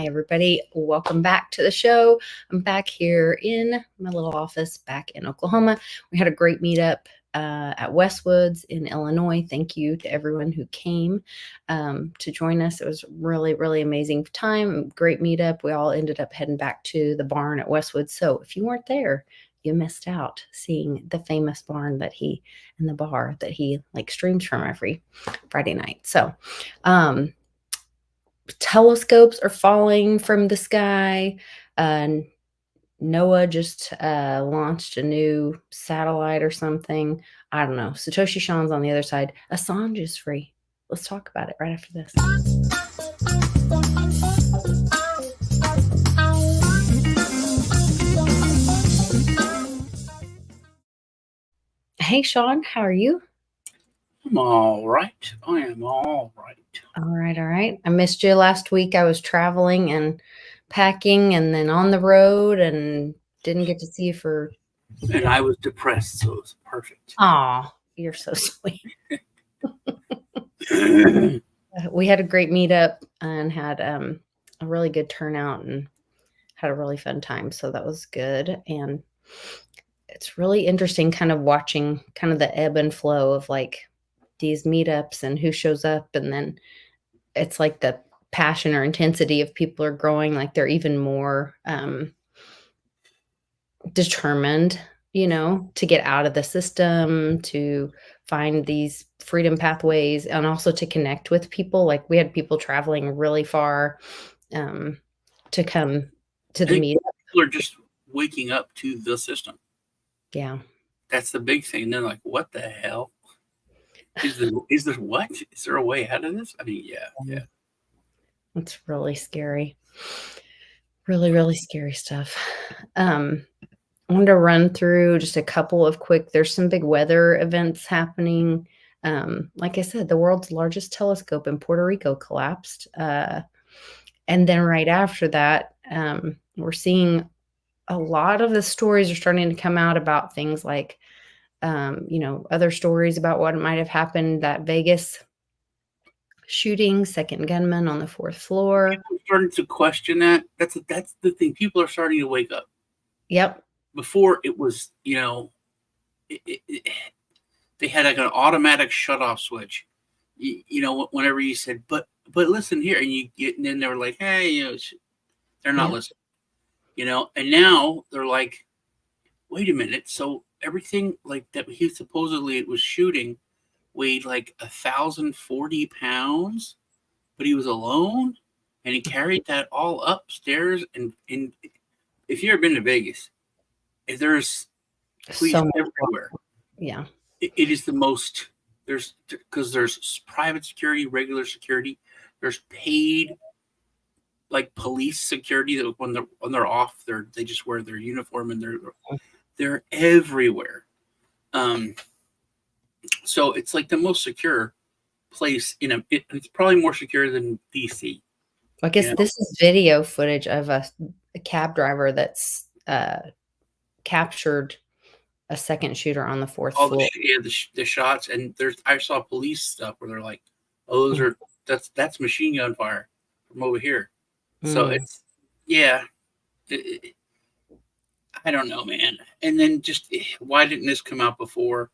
Hi, everybody. Welcome back to the show. I'm back here in my little office back in Oklahoma. We had a great meetup at Westwoods in Illinois. Thank you to everyone who came to join us. It was really, really amazing time. Great meetup. We all ended up heading back to the barn at Westwoods. So if you weren't there, you missed out seeing the famous barn that he and the bar that he streams from every Friday night. So, telescopes are falling from the sky. NOAA just launched a new satellite or something. I don't know. Satoshi Shon's on the other side. Assange is free. Let's talk about it right after this. Hey, Sean, how are you? I'm all right. I am all right. All right, all right. I missed you last week. I was traveling and packing and then on the road and didn't get to see you for... And I was depressed, so it was perfect. Aw, you're so sweet. We had a great meetup and had a really good turnout and had a really fun time. So that was good. And it's really interesting kind of watching kind of the ebb and flow of these meetups and who shows up. And then it's like the passion or intensity of people are growing. Like they're even more determined, to get out of the system, to find these freedom pathways, and also to connect with people. Like we had people traveling really far to come to the meetup. People are just waking up to the system. Yeah. That's the big thing. They're like, what the hell? Is there what? Is there a way out of this? I mean, yeah. It's really scary. Really, really scary stuff. I wanted to run through just a couple of there's some big weather events happening. Like I said, the world's largest telescope in Puerto Rico collapsed. And then right after that, we're seeing a lot of the stories are starting to come out about things like, other stories about what might have happened, that Vegas shooting, second gunman on the 4th floor. People are starting to question that. That's the thing. People are starting to wake up. Yep. Before it was, they had like an automatic shut-off switch. Whenever you said, but listen here, and then they were like, hey, they're not listening. And now they're like, wait a minute. So everything like that he supposedly it was shooting weighed like 1,040 pounds, but he was alone and he carried that all upstairs. And if you've ever been to Vegas, there's police everywhere. Yeah. It is the most, because there's private security, regular security, there's paid like police security that when they're off, they just wear their uniform and they're everywhere. So it's like the most secure place it's probably more secure than DC. I guess this is video footage of a cab driver that's captured a second shooter on the 4th floor. The shots, and I saw police stuff where they're like, oh, that's machine gun fire from over here. So it's, I don't know, man. And then just why didn't this come out before?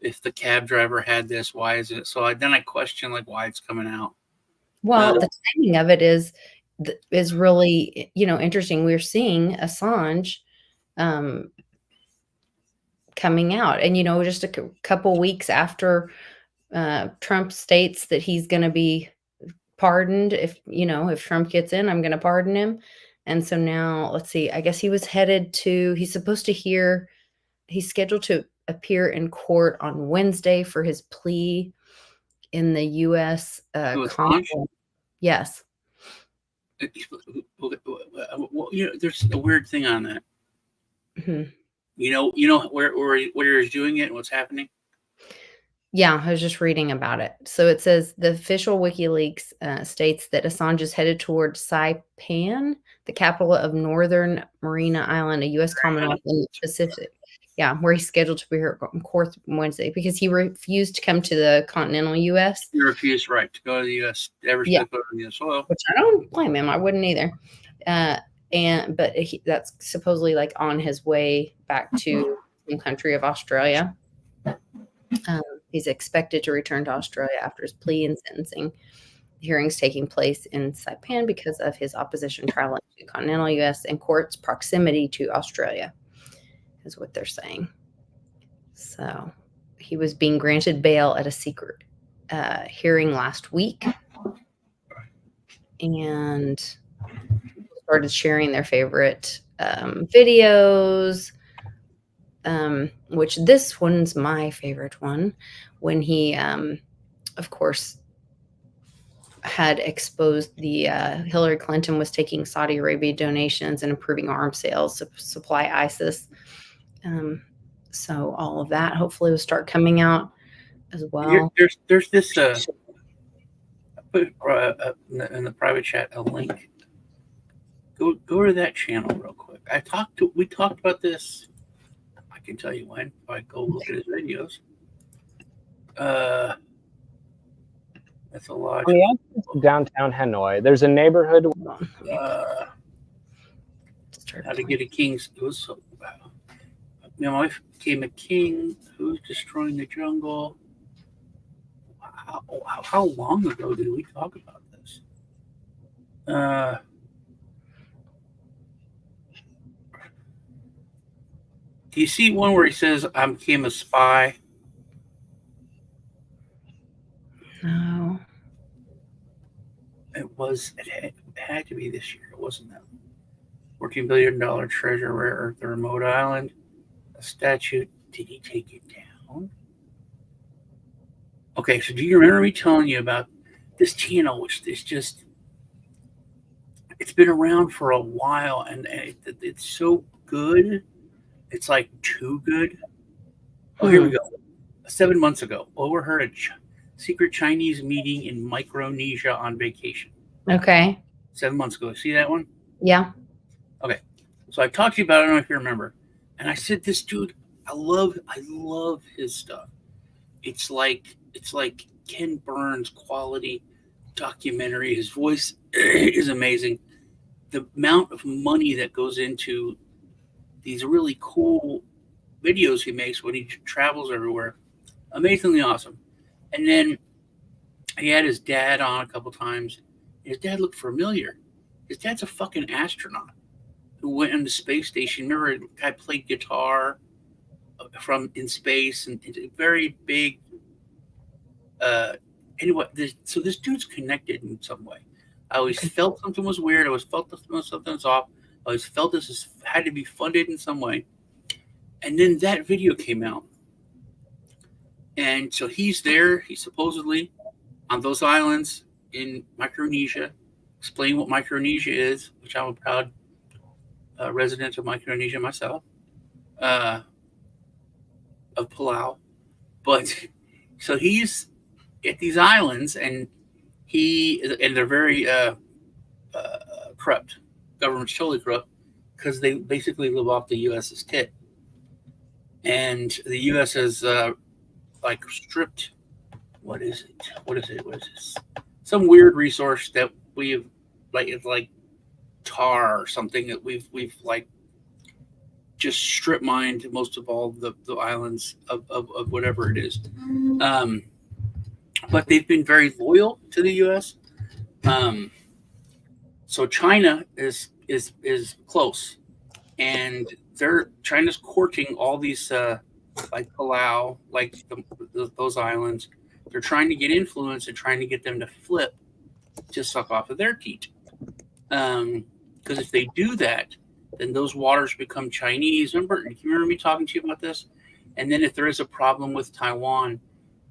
If the cab driver had this, why is it? So then I question why it's coming out. Well, the timing of it is really, interesting. We're seeing Assange coming out, and just a couple weeks after Trump states that he's going to be pardoned. If Trump gets in, I'm going to pardon him. And so now let's see, I guess he's scheduled to appear in court on Wednesday for his plea in the U.S. Yes. There's a weird thing on that. Mm-hmm. Where he's doing it and what's happening? Yeah, I was just reading about it. So it says the official WikiLeaks states that Assange is headed toward Saipan, the capital of Northern Mariana Island, a U.S. Commonwealth in the Pacific. Yeah, where he's scheduled to be here on court Wednesday because he refused to come to the continental U.S. He refused right to go to the U.S. Ever Yeah. to go to the U.S. soil. Which I don't blame him. I wouldn't either. But that's supposedly like on his way back to the country of Australia. He's expected to return to Australia after his plea and sentencing hearings taking place in Saipan because of his opposition traveling to continental U.S. and court's proximity to Australia, is what they're saying. So he was being granted bail at a secret hearing last week, and started sharing their favorite videos, which this one's my favorite one, when he, of course, had exposed the Hillary Clinton was taking Saudi Arabia donations and approving arms sales to supply ISIS. So all of that hopefully will start coming out as well. There's this I put in the private chat a link. Go to that channel real quick. We talked about this. I can tell you when. If I go look at his videos. That's a lot. On the outskirts of downtown Hanoi, there's a neighborhood. How to get a king's. It was so. My wife became a king. Who's destroying the jungle? How long ago did we talk about this? Do you see one where he says, "I became a spy"? No. It had to be this year. It wasn't that. $14 billion treasure rare earth, the remote island. A statue. Did he take it down? Okay, so do you remember me telling you about this channel, which is just, it's been around for a while, and it's so good. It's like too good. Oh, here we go. 7 months ago, overheard a secret Chinese meeting in Micronesia on vacation. Okay. 7 months ago. See that one? Yeah. Okay. So I talked to you about it. I don't know if you remember. And I said, this dude, I love his stuff. It's like Ken Burns quality documentary. His voice is amazing. The amount of money that goes into these really cool videos he makes when he travels everywhere, amazingly awesome. And then he had his dad on a couple times. His dad looked familiar. His dad's a fucking astronaut who went on the space station. Remember, the guy played guitar from in space, and it's a very big. Anyway, so this dude's connected in some way. I always felt something was weird. I always felt something was off. I always felt this had to be funded in some way. And then that video came out. And so he's there. He's supposedly on those islands in Micronesia, explaining what Micronesia is, which I'm a proud resident of Micronesia myself, of Palau. But so he's at these islands, and they're very corrupt. Government's totally corrupt because they basically live off the U.S.'s tit, and the U.S. has like stripped. What is it? What is this? Some weird resource that we've it's like tar or something that we've like just strip mined most of all the islands of whatever it is. But they've been very loyal to the U.S. So China is close, and China's courting all these like Palau, like those islands. They're trying to get influence and trying to get them to flip to suck off of their teat. Because if they do that, then those waters become Chinese. Remember me talking to you about this? And then if there is a problem with Taiwan,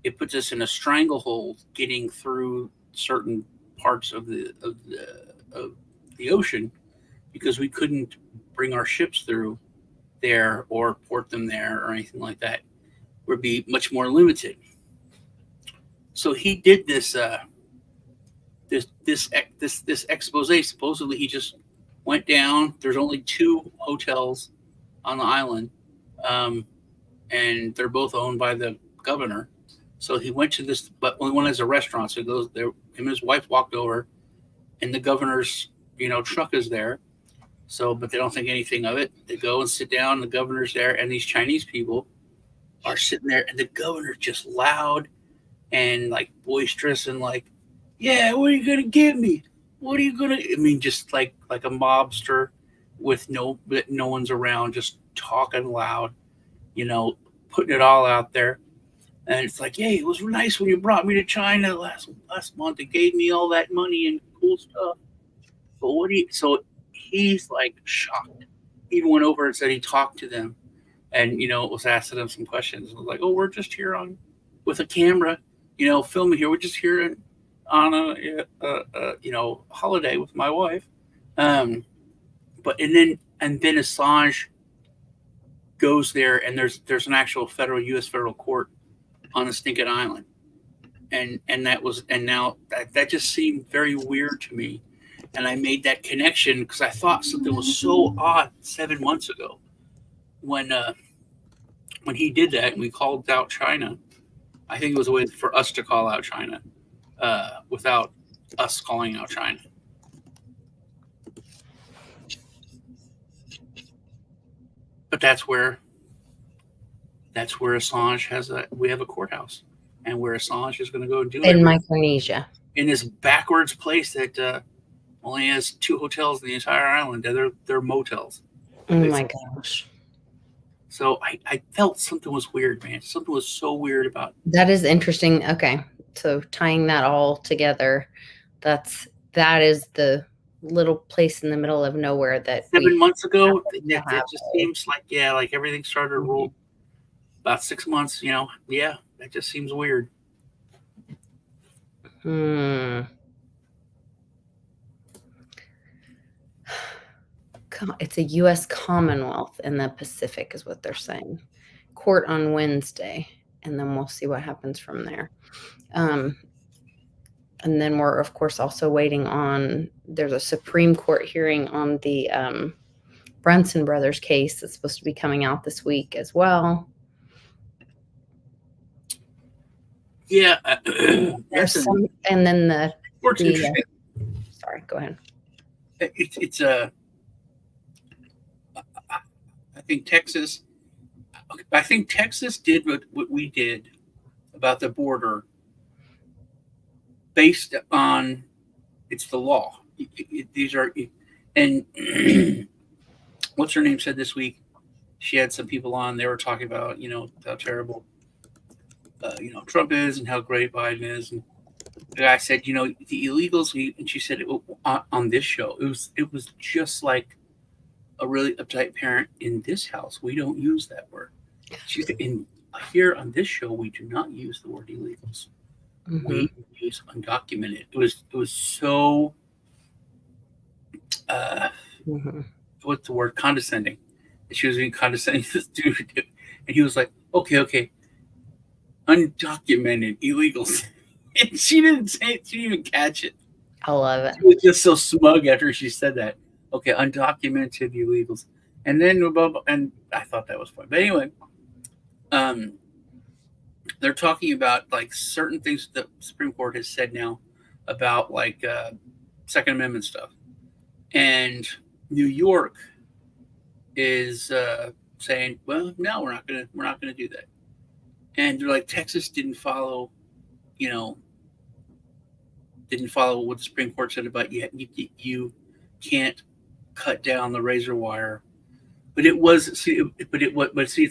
it puts us in a stranglehold getting through certain parts of the ocean, because we couldn't bring our ships through there or port them there or anything like that. Would be much more limited. So he did this this expose. Supposedly he just went down. There's only 2 hotels on the island. and they're both owned by the governor. So he went to this, but only one has a restaurant. So he goes there. Him and his wife walked over, and the governor's truck is there. So, but they don't think anything of it. They go and sit down. The governor's there, and these Chinese people are sitting there, and the governor's just loud and like boisterous and like, yeah, what are you gonna give me? What are you gonna? I mean, just like a mobster with no one's around, just talking loud, putting it all out there. And it's like, hey, it was nice when you brought me to China last month. It gave me all that money and cool stuff. But what do you? So he's like shocked. He even went over and said he talked to them, and was asking them some questions. It was like, oh, we're just here with a camera, filming here. We're just here on a holiday with my wife. But and then Assange goes there, and there's an actual U.S. federal court on a stinking island, and now that just seemed very weird to me, and I made that connection because I thought something was so odd 7 months ago when he did that and we called out China. I think it was a way for us to call out China without us calling out China. But that's where Assange we have a courthouse, and where Assange is going to go do it in Micronesia, in this backwards place that only has 2 hotels in the entire island. They're motels. Oh my gosh! So I felt something was weird, man. Something was so weird about that. Is interesting. Okay, so tying that all together, that is the little place in the middle of nowhere that 7 months ago. It just seems like like everything started to roll. About 6 months, that just seems weird. It's a U.S. Commonwealth in the Pacific is what they're saying. Court on Wednesday, and then we'll see what happens from there. And then we're, of course, also waiting on, there's a Supreme Court hearing on the Brunson brothers case that's supposed to be coming out this week as well. Yeah. And then the sorry, go ahead. It's I think Texas did what we did about the border based on it's the law. These are, and what's her name said this week? She had some people on. They were talking about how terrible Trump is and how great Biden is. And the guy said, the illegals, and she said on this show, it was just like a really uptight parent. In this house, we don't use that word. She said, here on this show, we do not use the word illegals. Mm-hmm. We use undocumented. It was so what's the word? Condescending. She was being condescending to this dude, and he was like, okay. Undocumented illegals. And she didn't say it. She didn't even catch it. I love it. She was just so smug after she said that. Okay, undocumented illegals. And then, and I thought that was fun. But anyway, they're talking about like certain things that the Supreme Court has said now about like Second Amendment stuff. And New York is saying, well, no, we're not gonna do that. And they're like, Texas didn't follow what the Supreme Court said about you can't cut down the razor wire. But it's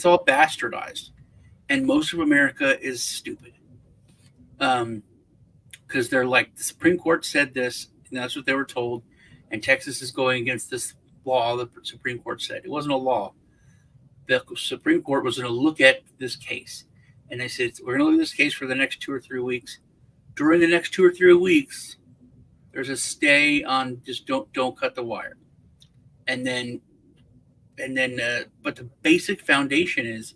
all bastardized, and most of America is stupid. Because they're like, the Supreme Court said this, and that's what they were told, and Texas is going against this law the Supreme Court said. It wasn't a law. The Supreme Court was going to look at this case. And they said, we're going to look at this case for the next 2 or 3 weeks. During the next 2 or 3 weeks, there's a stay on just don't cut the wire. And then, but the basic foundation is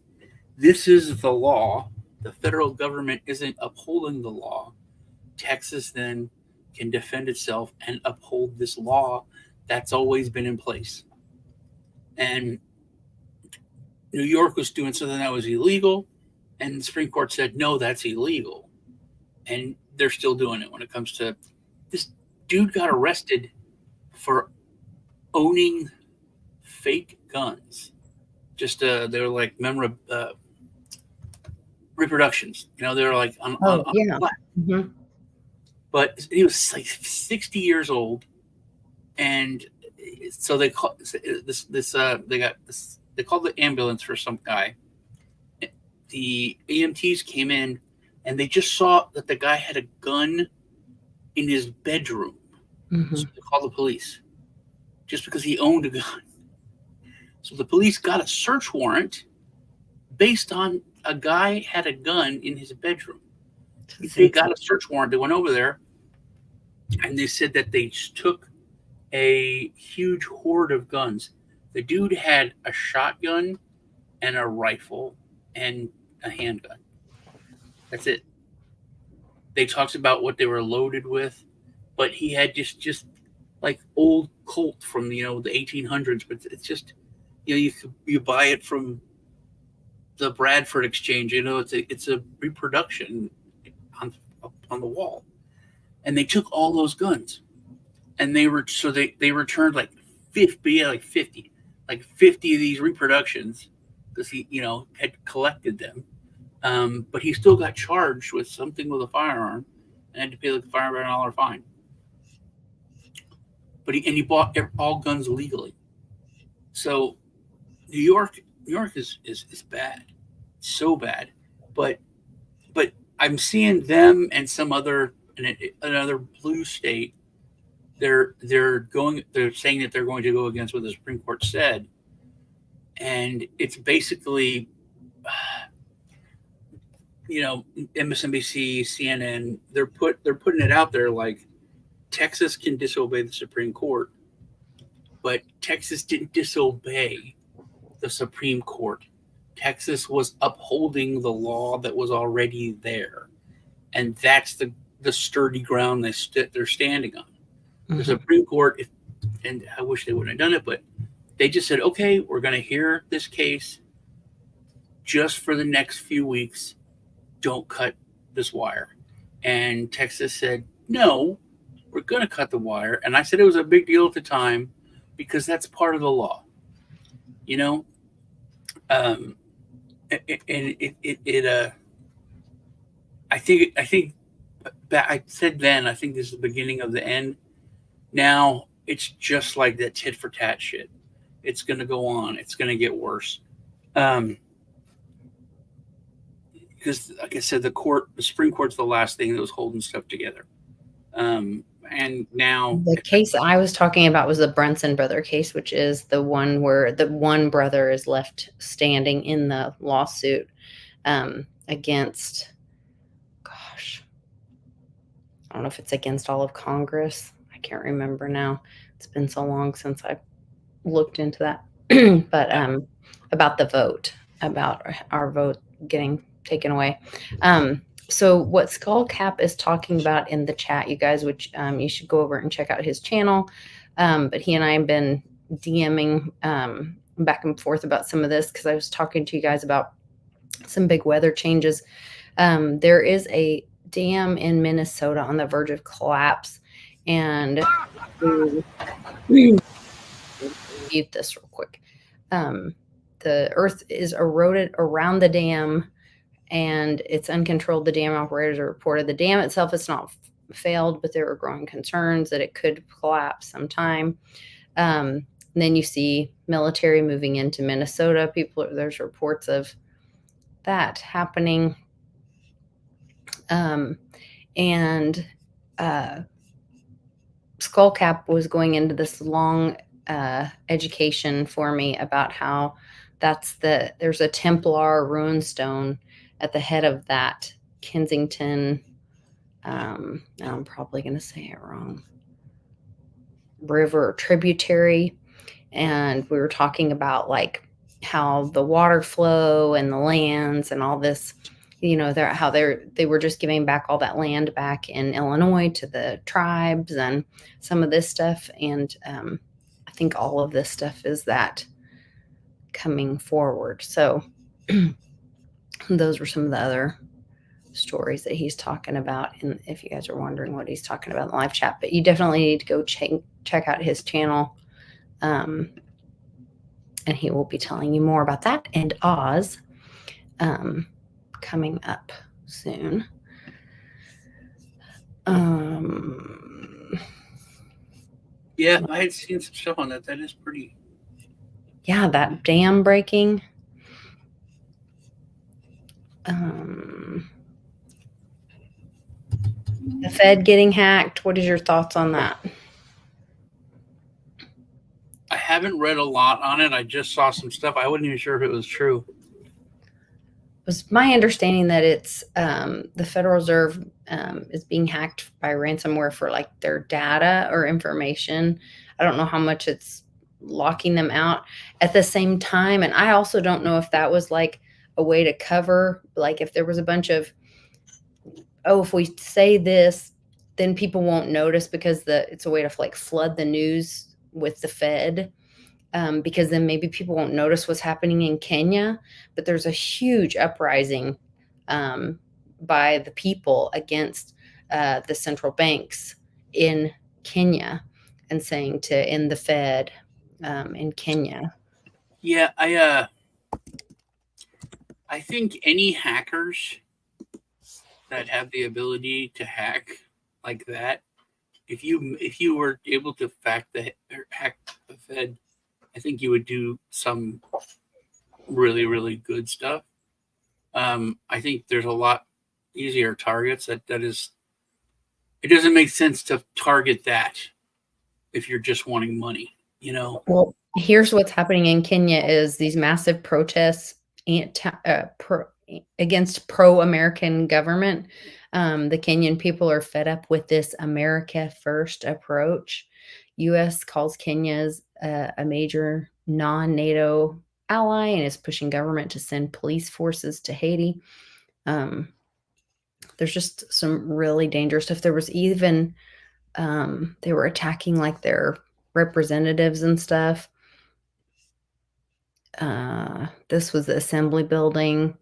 this is the law. The federal government isn't upholding the law. Texas then can defend itself and uphold this law that's always been in place. And New York was doing something that was illegal, and the Supreme Court said, no, that's illegal. And they're still doing it when it comes to this dude got arrested for owning fake guns. Just they were like reproductions. You know, they were like on yeah. black. Mhm. But he was like 60 years old, and so they call they called the ambulance for some guy. The EMTs came in, and they just saw that the guy had a gun in his bedroom. Mhm. So they called the police just because he owned a gun. So the police got a search warrant based on a guy had a gun in his bedroom. They got a search warrant. They went over there, and they said that they took a huge hoard of guns. The dude had a shotgun and a rifle and a handgun. That's it. They talked about what they were loaded with, but he had just like old Colt from the 1800s. But it's just you buy it from the Bradford Exchange. It's a reproduction on the wall, and they took all those guns, and they returned like 50 of these reproductions because he had collected them. But he still got charged with something with a firearm and had to pay like a $500 fine. But he bought all guns legally. So New York is bad, so bad. But I'm seeing them and some other another blue state. They're saying that they're going to go against what the Supreme Court said, and it's basically MSNBC, CNN, they're putting it out there like Texas can disobey the Supreme Court, but Texas didn't disobey the Supreme Court. Texas was upholding the law that was already there, and that's the sturdy ground they're standing on. Mm-hmm. The Supreme Court, and I wish they wouldn't have done it, but they just said, okay, we're going to hear this case just for the next few weeks. Don't cut this wire. And Texas said, no, we're going to cut the wire. And I said it was a big deal at the time because that's part of the law. I think I said then, I think this is the beginning of the end. Now it's just like that tit for tat shit. It's going to go on. It's going to get worse. Because, like I said, the Supreme Court's the last thing that was holding stuff together. And now the case I was talking about was the Brunson brother case, which is the one where the one brother is left standing in the lawsuit against, gosh, I don't know if it's against all of Congress. I can't remember now. It's been so long since I looked into that. But about the vote, about our vote getting taken away. So what Skullcap is talking about in the chat, you guys, which you should go over and check out his channel. But he and I have been DMing back and forth about some of this because I was talking to you guys about some big weather changes. There is a dam in Minnesota on the verge of collapse. And mute this real quick. The earth is eroded around the dam, and it's uncontrolled. The dam operators have reported the dam itself has not failed, but there are growing concerns that it could collapse sometime. And then you see military moving into Minnesota. There's reports of that happening. Skullcap was going into this long education for me about how there's a Templar rune stone at the head of that Kensington, I'm probably going to say it wrong, river tributary. And we were talking about like how the water flow and the lands and all this, how they were just giving back all that land back in Illinois to the tribes and some of this stuff. And I think all of this stuff is that coming forward. So those were some of the other stories that he's talking about. And if you guys are wondering what he's talking about in the live chat, but you definitely need to go check out his channel. And he will be telling you more about that and Oz coming up soon. Yeah, I had seen some stuff on that. That is pretty. Yeah, that dam breaking. The Fed getting hacked. What is your thoughts on that? I haven't read a lot on it. I just saw some stuff. I wasn't even sure if it was true. It was my understanding that it's the Federal Reserve is being hacked by ransomware for like their data or information. I don't know how much it's locking them out at the same time. And I also don't know if that was like a way to cover, like if there was a bunch of, oh, if we say this, then people won't notice because it's a way to like flood the news with the Fed. Because then maybe people won't notice what's happening in Kenya, but there's a huge uprising by the people against the central banks in Kenya and saying to end the Fed in Kenya. Yeah, I think any hackers that have the ability to hack like that, if you were able to hack the Fed, I think you would do some really, really good stuff. I think there's a lot easier targets. That is, it doesn't make sense to target that if you're just wanting money, you know. Well, here's what's happening in Kenya is these massive protests against pro-American government. The Kenyan people are fed up with this America First approach. U.S. calls Kenya's a major non-NATO ally and is pushing government to send police forces to Haiti. There's just some really dangerous stuff. There was even they were attacking like their representatives and stuff. This was the assembly building.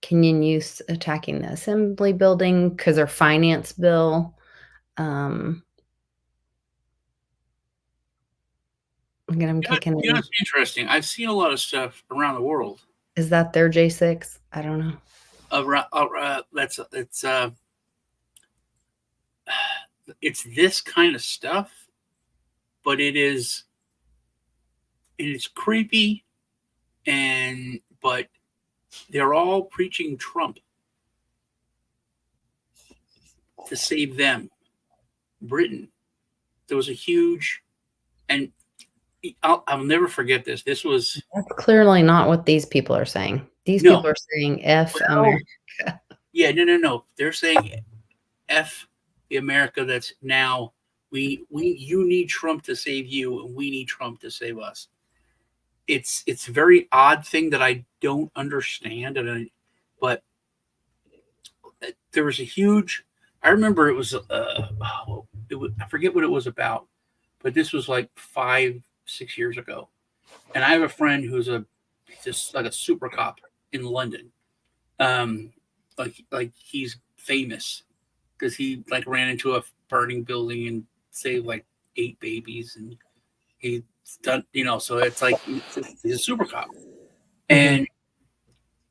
Kenyan youth attacking the assembly building because their finance bill. I'm kicking You know, it's interesting. I've seen a lot of stuff around the world. Is that their J6? I don't know. It's this kind of stuff, but it is creepy, but they're all preaching Trump to save them. Britain. There was a huge, and I'll never forget this. This was That's clearly not what these people are saying. These people are saying F America. Yeah, no. They're saying F the America that's now you need Trump to save you, and we need Trump to save us. It's a very odd thing that I don't understand, but there was a huge. I remember it was I forget what it was about, but this was like 5-6 years ago, and I have a friend who's just like a super cop in London, like he's famous because he like ran into a burning building and saved like 8 babies, and he's done, so it's like he's a super cop. And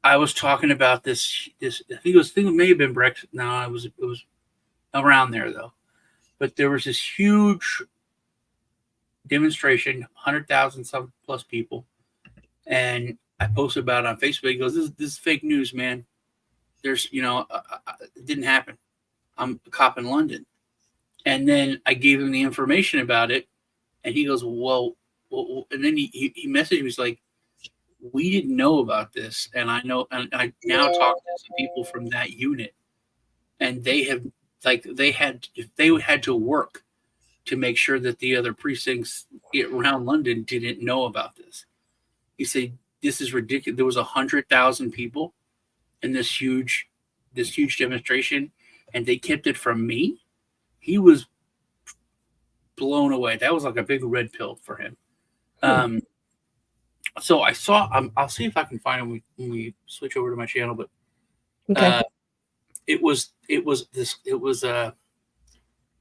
I was talking about this I think it may have been Brexit. No, it was around there though. But there was this huge demonstration, 100,000 some plus people, and I posted about it on Facebook. He goes, "This is fake news, man. There's, it didn't happen. I'm a cop in London." And then I gave him the information about it, and he goes, "Well," and then he messaged me. He's like, "We didn't know about this, and I know, and I now talk to some people from that unit, and they had to work to make sure that the other precincts around London didn't know about this." He said, "This is ridiculous. There was 100,000 people in this huge demonstration, and they kept it from me." He was blown away. That was like a big red pill for him. So I saw. I'll see if I can find him when we switch over to my channel. But Okay. it was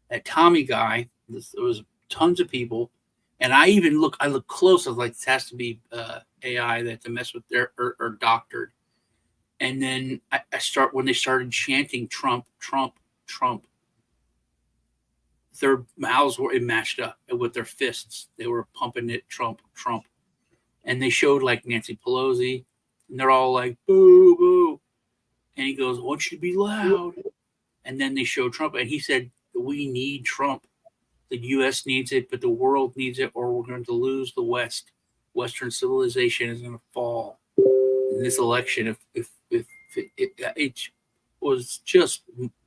that Tommy guy. There was tons of people, and I look close. I was like, this has to be AI that to mess with their or doctored. And then I start when they started chanting Trump, Trump, Trump. Their mouths were matched up with their fists. They were pumping it, Trump, Trump, and they showed like Nancy Pelosi, and they're all like boo, boo. And he goes, "I want you to be loud." And then they showed Trump, and he said, "We need Trump. The U.S. needs it, but the world needs it, or we're going to lose the West. Western civilization is going to fall in this election." If it was just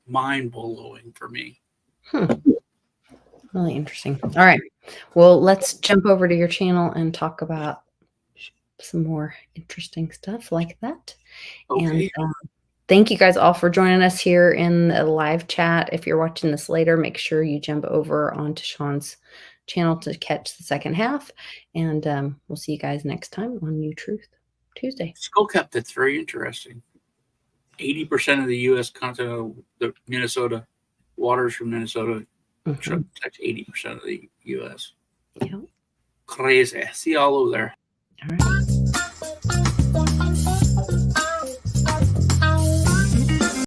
mind blowing for me. Really interesting. All right. Well, let's jump over to your channel and talk about some more interesting stuff like that. Okay. And thank you guys all for joining us here in the live chat. If you're watching this later, make sure you jump over onto Sean's channel to catch the second half. And we'll see you guys next time on New Truth Tuesday. Skullcap, that's very interesting. 80% of the U.S. continent, the Minnesota waters from Minnesota, touch 80% of the U.S. Yep. Crazy. See you all over there. All right.